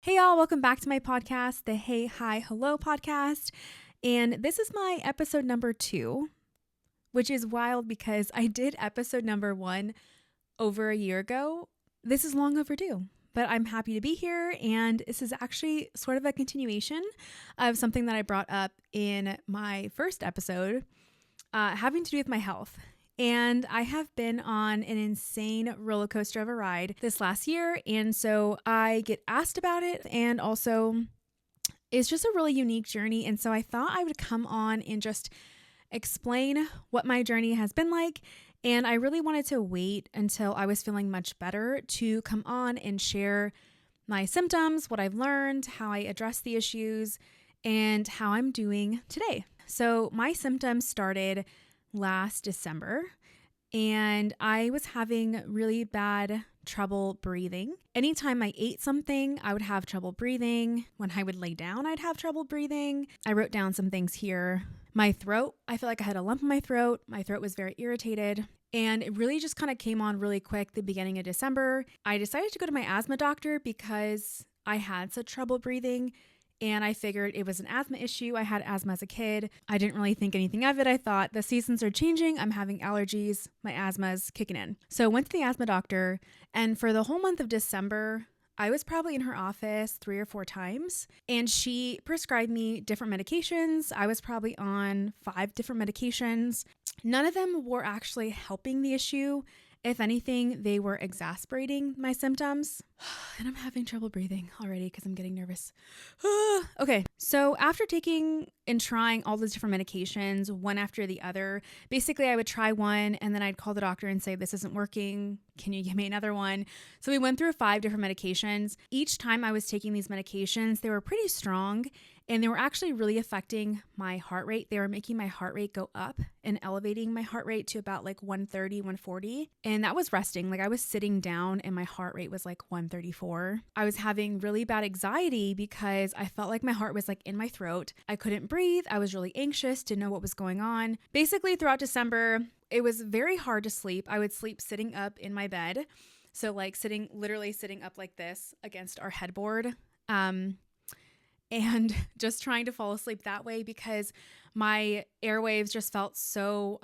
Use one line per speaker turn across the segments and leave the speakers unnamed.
Hey y'all, welcome back to my podcast, the Hey, Hi, Hello podcast. And this is my episode number 2, which is wild because I did episode number 1 over a year ago. This is long overdue, but I'm happy to be here. And this is actually sort of a continuation of something that I brought up in my first episode, having to do with my health. And I have been on an insane roller coaster of a ride this last year. And so I get asked about it. And also, it's just a really unique journey. And so I thought I would come on and just explain what my journey has been like. And I really wanted to wait until I was feeling much better to come on and share my symptoms, what I've learned, how I address the issues, and how I'm doing today. So my symptoms started last December, and I was having really bad trouble breathing. Anytime I ate something, I would have trouble breathing. When I would lay down, I'd have trouble breathing. I wrote down some things here. My throat, I feel like I had a lump in my throat. My throat was very irritated. And it really just kind of came on really quick the beginning of December. I decided to go to my asthma doctor because I had such trouble breathing. And I figured it was an asthma issue. I had asthma as a kid. I didn't really think anything of it. I thought the seasons are changing. I'm having allergies. My asthma's kicking in. So I went to the asthma doctor. And for the whole month of December, I was probably in her office 3 or 4 times. And she prescribed me different medications. I was probably on 5 different medications. None of them were actually helping the issue. If anything, they were exacerbating my symptoms. And I'm having trouble breathing already because I'm getting nervous. Okay, so after taking and trying all those different medications, one after the other, basically I would try one and then I'd call the doctor and say, this isn't working. Can you give me another one? So we went through 5 different medications. Each time I was taking these medications, they were pretty strong and they were actually really affecting my heart rate. They were making my heart rate go up and elevating my heart rate to about like 130, 140. And that was resting. Like I was sitting down and my heart rate was like 134. I was having really bad anxiety because I felt like my heart was like in my throat. I couldn't breathe. I was really anxious, didn't know what was going on. Basically throughout December, it was very hard to sleep. I would sleep sitting up in my bed. So like literally sitting up like this against our headboard. And just trying to fall asleep that way because my airwaves just felt so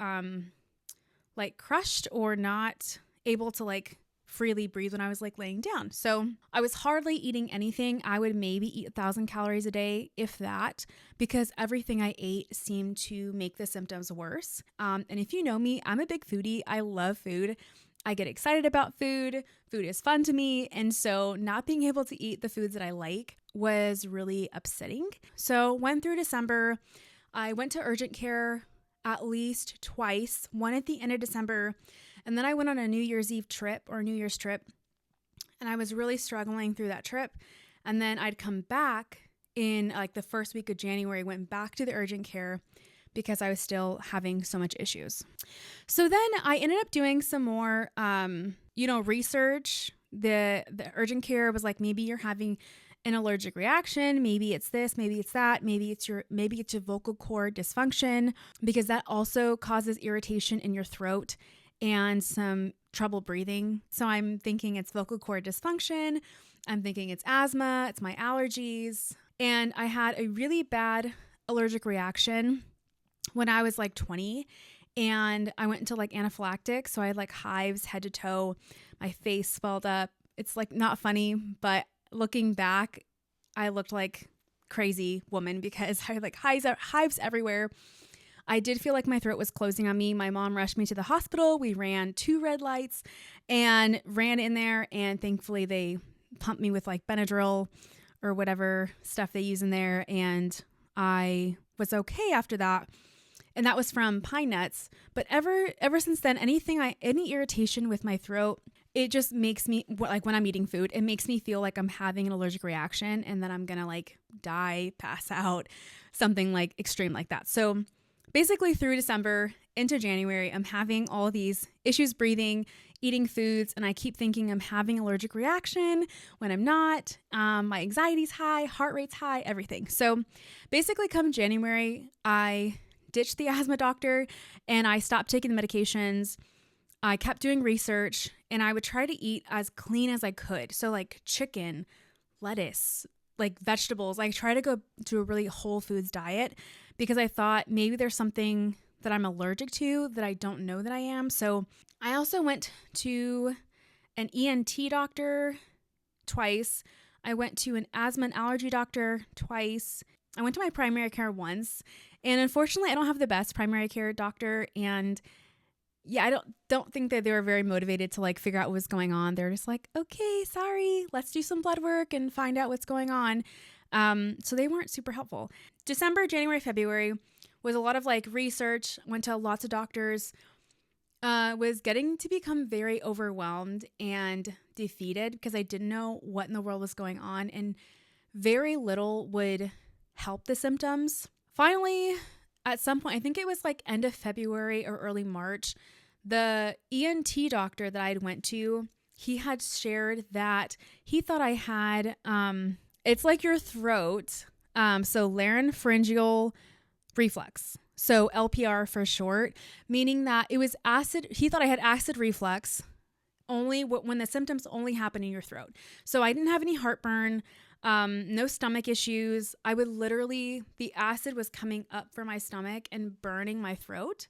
like crushed or not able to like freely breathe when I was like laying down. So I was hardly eating anything. I would maybe eat 1,000 calories a day, if that, because everything I ate seemed to make the symptoms worse. And if you know me, I'm a big foodie. I love food. I get excited about food. Food is fun to me. And so not being able to eat the foods that I like was really upsetting. So went through December. I went to urgent care at least twice, one at the end of December. And then I went on a New Year's Eve trip or New Year's trip. And I was really struggling through that trip. And then I'd come back in like the first week of January, went back to the urgent care because I was still having so much issues. So then I ended up doing some more, research. The urgent care was like, maybe you're having an allergic reaction. Maybe it's this, maybe it's that, maybe it's your vocal cord dysfunction, because that also causes irritation in your throat and some trouble breathing. So I'm thinking it's vocal cord dysfunction. I'm thinking it's asthma, it's my allergies. And I had a really bad allergic reaction when I was like 20, and I went into like anaphylactic. So I had like hives head to toe. My face swelled up. It's like not funny, but looking back, I looked like crazy woman because I had like hives everywhere. I did feel like my throat was closing on me. My mom rushed me to the hospital. We ran 2 red lights and ran in there. And thankfully they pumped me with like Benadryl or whatever stuff they use in there. And I was okay after that. And that was from pine nuts. But ever since then, any irritation with my throat, it just makes me, like when I'm eating food, it makes me feel like I'm having an allergic reaction and then I'm going to like die, pass out, something like extreme like that. So basically through December into January, I'm having all these issues breathing, eating foods, and I keep thinking I'm having allergic reaction when I'm not. My anxiety's high, heart rate's high, everything. So basically come January, I ditched the asthma doctor and I stopped taking the medications. I kept doing research and I would try to eat as clean as I could. So like chicken, lettuce, like vegetables. I try to go to a really whole foods diet because I thought maybe there's something that I'm allergic to that I don't know that I am. So I also went to an ENT doctor twice. I went to an asthma and allergy doctor twice. I went to my primary care once. And unfortunately, I don't have the best primary care doctor. And yeah, I don't think that they were very motivated to like figure out what was going on. They're just like, okay, sorry, let's do some blood work and find out what's going on. So they weren't super helpful. December, January, February was a lot of like research, went to lots of doctors, was getting to become very overwhelmed and defeated because I didn't know what in the world was going on, and very little would help the symptoms. Finally, at some point, I think it was like end of February or early March, the ENT doctor that I went to, he had shared that he thought I had, it's like your throat, so laryngeal reflux. So LPR for short, meaning that it was acid. He thought I had acid reflux only when the symptoms only happen in your throat. So I didn't have any heartburn, no stomach issues. I would literally, the acid was coming up from my stomach and burning my throat.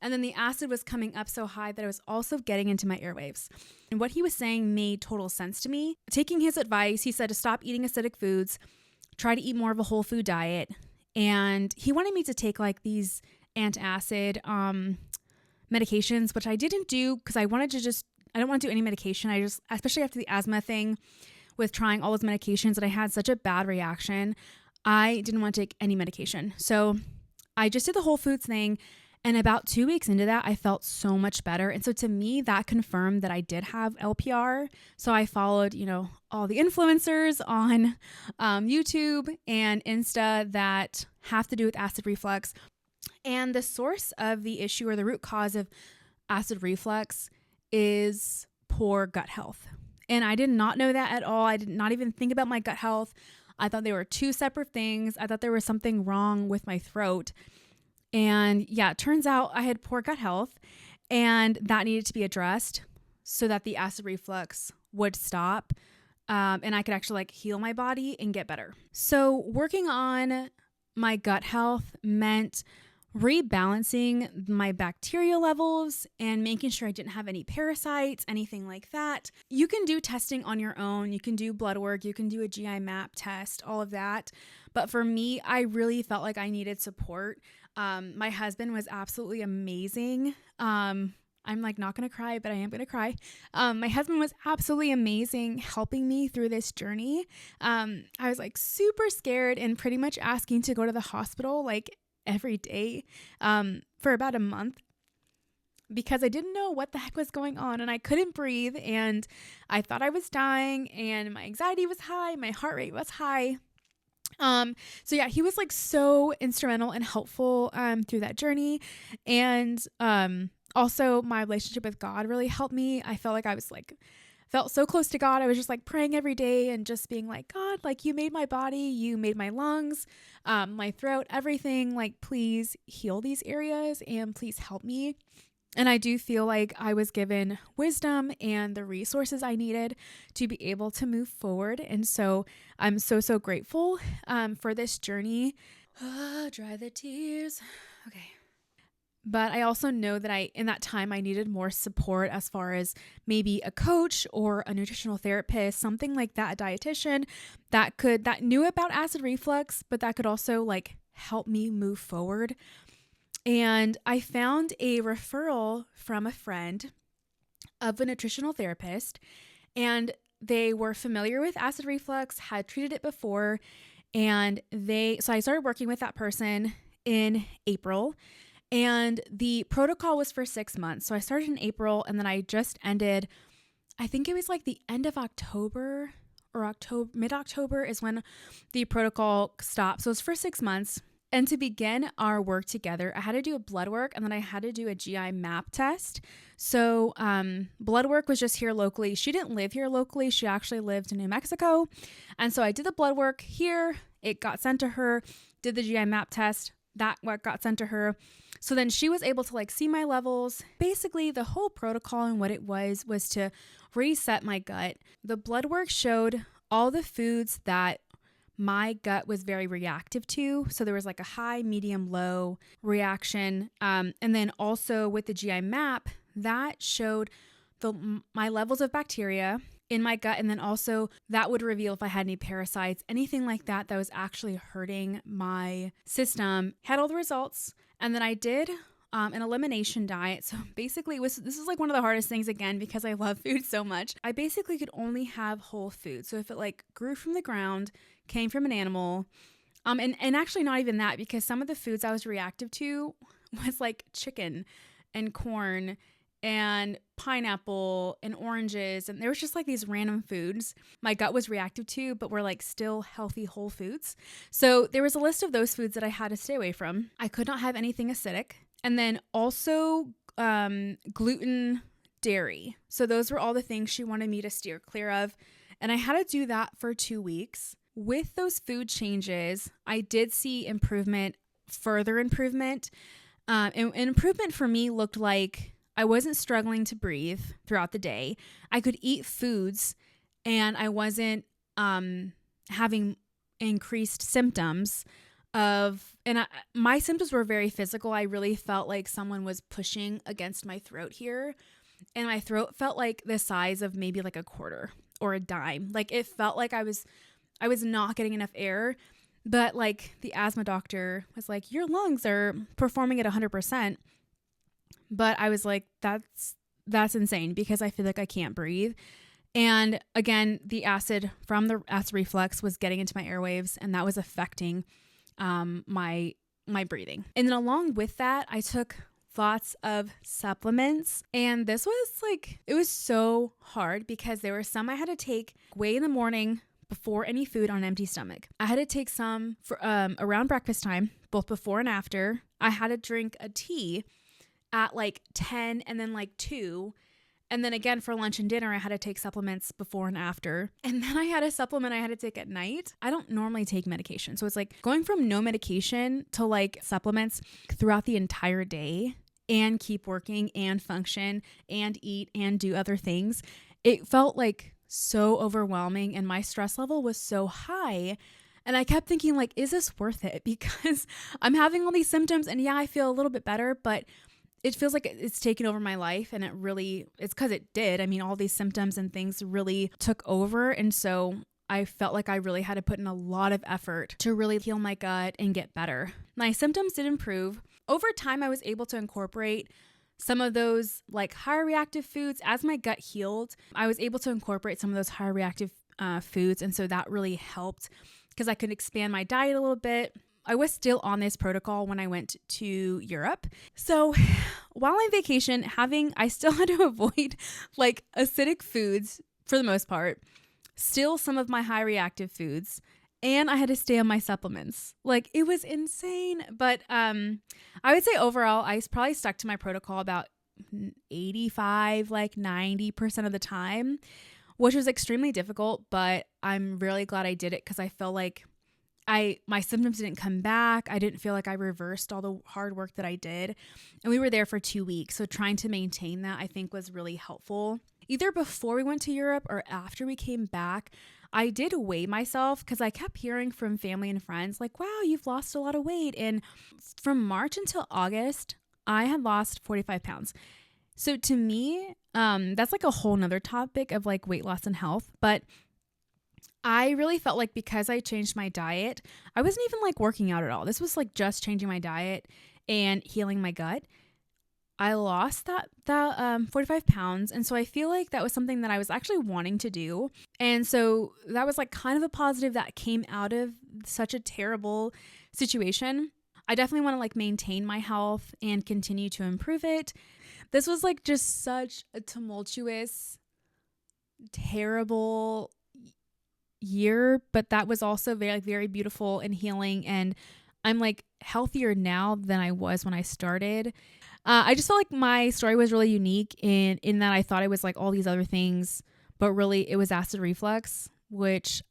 And then the acid was coming up so high that it was also getting into my airwaves. And what he was saying made total sense to me. Taking his advice, he said to stop eating acidic foods, try to eat more of a whole food diet. And he wanted me to take like these antacid medications, which I didn't do because I don't want to do any medication. I just, especially after the asthma thing with trying all those medications, that I had such a bad reaction, I didn't want to take any medication. So I just did the whole foods thing. And about 2 weeks into that, I felt so much better. And so to me, that confirmed that I did have LPR. So I followed, all the influencers on YouTube and Insta that have to do with acid reflux. And the source of the issue, or the root cause of acid reflux, is poor gut health. And I did not know that at all. I did not even think about my gut health. I thought they were two separate things. I thought there was something wrong with my throat. And yeah, it turns out I had poor gut health, and that needed to be addressed so that the acid reflux would stop, and I could actually like heal my body and get better. So working on my gut health meant rebalancing my bacterial levels and making sure I didn't have any parasites, anything like that. You can do testing on your own. You can do blood work. You can do a GI map test, all of that. But for me, I really felt like I needed support. My husband was absolutely amazing. I'm like not going to cry, but I am going to cry. My husband was absolutely amazing helping me through this journey. I was like super scared and pretty much asking to go to the hospital like every day for about a month because I didn't know what the heck was going on, and I couldn't breathe, and I thought I was dying, and my anxiety was high, my heart rate was high. So yeah, he was like so instrumental and helpful through that journey. And also my relationship with God really helped me. I felt like I was like felt so close to God. I was just like praying every day and just being like, God, like you made my body, you made my lungs, my throat, everything. Like, please heal these areas and please help me. And I do feel like I was given wisdom and the resources I needed to be able to move forward. And so I'm so grateful for this journey. Dry the tears. Okay. But I also know that in that time, I needed more support as far as maybe a coach or a nutritional therapist, something like that, a dietitian that knew about acid reflux, but that could also like help me move forward. And I found a referral from a friend of a nutritional therapist, and they were familiar with acid reflux, had treated it before, and so I started working with that person in April, and the protocol was for 6 months. So I started in April, and then I just ended, I think it was like the end of October or mid-October is when the protocol stopped. So it's for 6 months. And to begin our work together, I had to do a blood work, and then I had to do a GI map test. So blood work was just here locally. She didn't live here locally. She actually lived in New Mexico. And so I did the blood work here. It got sent to her, did the GI map test. That what got sent to her. So then she was able to like see my levels. Basically, the whole protocol and what it was to reset my gut. The blood work showed all the foods that my gut was very reactive to. So there was like a high, medium, low reaction. And then also with the GI map, that showed my levels of bacteria in my gut. And then also that would reveal if I had any parasites, anything like that that was actually hurting my system. Had all the results. And then I did an elimination diet. So basically this is like one of the hardest things, again, because I love food so much. I basically could only have whole food. So if it like grew from the ground, came from an animal, and actually not even that, because some of the foods I was reactive to was like chicken and corn and pineapple and oranges. And there was just like these random foods my gut was reactive to, but were like still healthy whole foods. So there was a list of those foods that I had to stay away from. I could not have anything acidic. And then also gluten, dairy. So those were all the things she wanted me to steer clear of. And I had to do that for 2 weeks. With those food changes, I did see further improvement. And improvement for me looked like I wasn't struggling to breathe throughout the day. I could eat foods and I wasn't having increased symptoms my symptoms were very physical. I really felt like someone was pushing against my throat here, and my throat felt like the size of maybe like a quarter or a dime. Like it felt like I was not getting enough air, but like the asthma doctor was like, your lungs are performing at 100%. But I was like, that's insane, because I feel like I can't breathe. And again, the acid from the acid reflux was getting into my airwaves, and that was affecting my breathing. And then along with that, I took lots of supplements, and this was like, it was so hard because there were some I had to take way in the morning before any food on an empty stomach. I had to take some for around breakfast time, both before and after. I had to drink a tea at like 10 and then like 2. And then again for lunch and dinner, I had to take supplements before and after. And then I had a supplement I had to take at night. I don't normally take medication. So it's like going from no medication to like supplements throughout the entire day and keep working and function and eat and do other things. It felt like so overwhelming, and my stress level was so high. And I kept thinking like, is this worth it? Because I'm having all these symptoms and yeah, I feel a little bit better, but it feels like it's taken over my life, and it's because it did. I mean, all these symptoms and things really took over. And so I felt like I really had to put in a lot of effort to really heal my gut and get better. My symptoms did improve. Over time, I was able to incorporate some of those like higher reactive foods. As my gut healed, I was able to incorporate some of those higher reactive foods. And so that really helped because I could expand my diet a little bit. I was still on this protocol when I went to Europe. So while on vacation, I still had to avoid like acidic foods for the most part, still some of my high reactive foods, and I had to stay on my supplements. Like it was insane. But I would say overall, I probably stuck to my protocol about 85, like 90% of the time, which was extremely difficult, but I'm really glad I did it because I felt like my symptoms didn't come back. I didn't feel like I reversed all the hard work that I did. And we were there for 2 weeks. So trying to maintain that, I think, was really helpful. Either before we went to Europe or after we came back, I did weigh myself because I kept hearing from family and friends like, wow, you've lost a lot of weight. And from March until August, I had lost 45 pounds. So to me, that's like a whole nother topic of like weight loss and health. But I really felt like because I changed my diet, I wasn't even like working out at all. This was like just changing my diet and healing my gut. I lost that 45 pounds. And so I feel like that was something that I was actually wanting to do. And so that was like kind of a positive that came out of such a terrible situation. I definitely want to like maintain my health and continue to improve it. This was like just such a tumultuous, terrible year, but that was also very, very beautiful and healing. And I'm like healthier now than I was when I started. I just felt like my story was really unique in that I thought it was like all these other things, but really it was acid reflux, which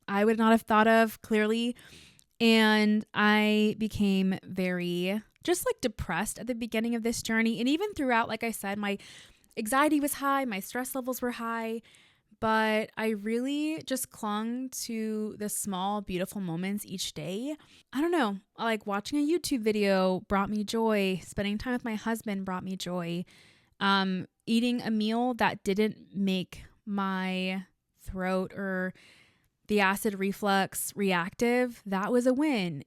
I would not have thought of clearly. And I became very just like depressed at the beginning of this journey. And even throughout, like I said, my anxiety was high, my stress levels were high, but I really just clung to the small, beautiful moments each day. I don't know, like watching a YouTube video brought me joy. Spending time with my husband brought me joy. Eating a meal that didn't make my throat or the acid reflux reactive, that was a win.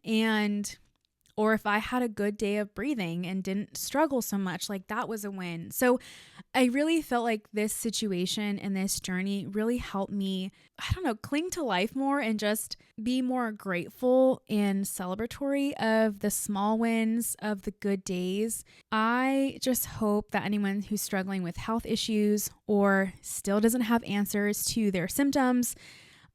Or if I had a good day of breathing and didn't struggle so much, like that was a win. So I really felt like this situation and this journey really helped me, I don't know, cling to life more and just be more grateful and celebratory of the small wins, of the good days. I just hope that anyone who's struggling with health issues or still doesn't have answers to their symptoms,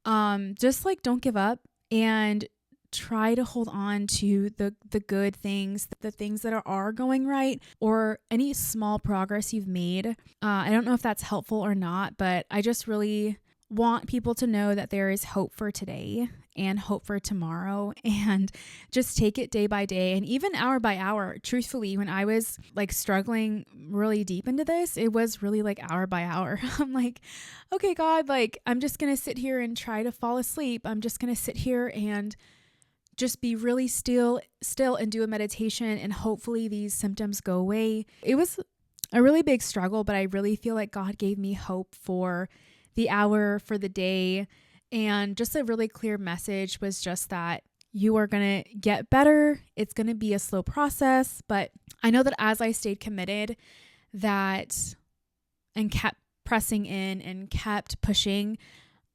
just like don't give up and try to hold on to the good things, the things that are going right, or any small progress you've made. I don't know if that's helpful or not, but I just really want people to know that there is hope for today and hope for tomorrow, and just take it day by day and even hour by hour. Truthfully, when I was like struggling really deep into this, it was really like hour by hour. I'm like, okay, God, like I'm just going to sit here and try to fall asleep. I'm just going to sit here and just be really still and do a meditation, and hopefully these symptoms go away. It was a really big struggle, but I really feel like God gave me hope for the hour, for the day, and just a really clear message was just that you are going to get better. It's going to be a slow process, but I know that as I stayed committed and kept pressing in and kept pushing,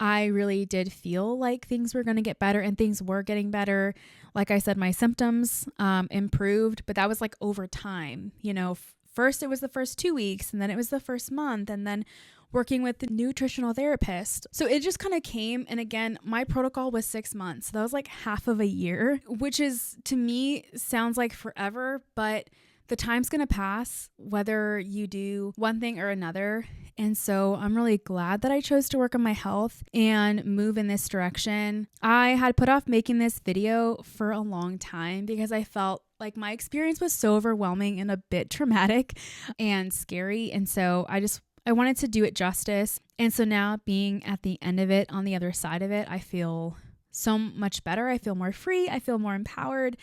I really did feel like things were going to get better, and things were getting better. Like I said, my symptoms improved, but that was like over time. You know, first it was the first 2 weeks, and then it was the first month, and then working with the nutritional therapist. So it just kind of came. And again, my protocol was 6 months. So that was like half of a year, which is, to me, sounds like forever, but the time's going to pass whether you do one thing or another. And so I'm really glad that I chose to work on my health and move in this direction. I had put off making this video for a long time because I felt like my experience was so overwhelming and a bit traumatic and scary. And so I wanted to do it justice. And so now, being at the end of it, on the other side of it, I feel so much better. I feel more free. I feel more empowered.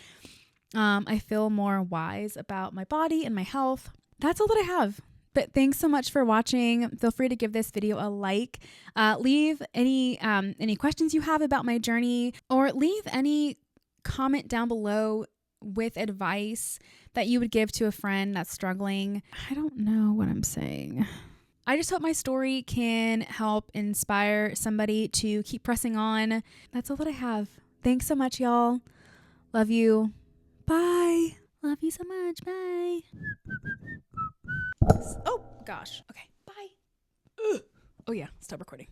I feel more wise about my body and my health. That's all that I have. But thanks so much for watching. Feel free to give this video a like. Leave any questions you have about my journey, or leave any comment down below with advice that you would give to a friend that's struggling. I don't know what I'm saying. I just hope my story can help inspire somebody to keep pressing on. That's all that I have. Thanks so much, y'all. Love you. Bye. Love you so much. Bye. Oh, gosh. Okay. Bye. Ugh. Oh, yeah. Stop recording.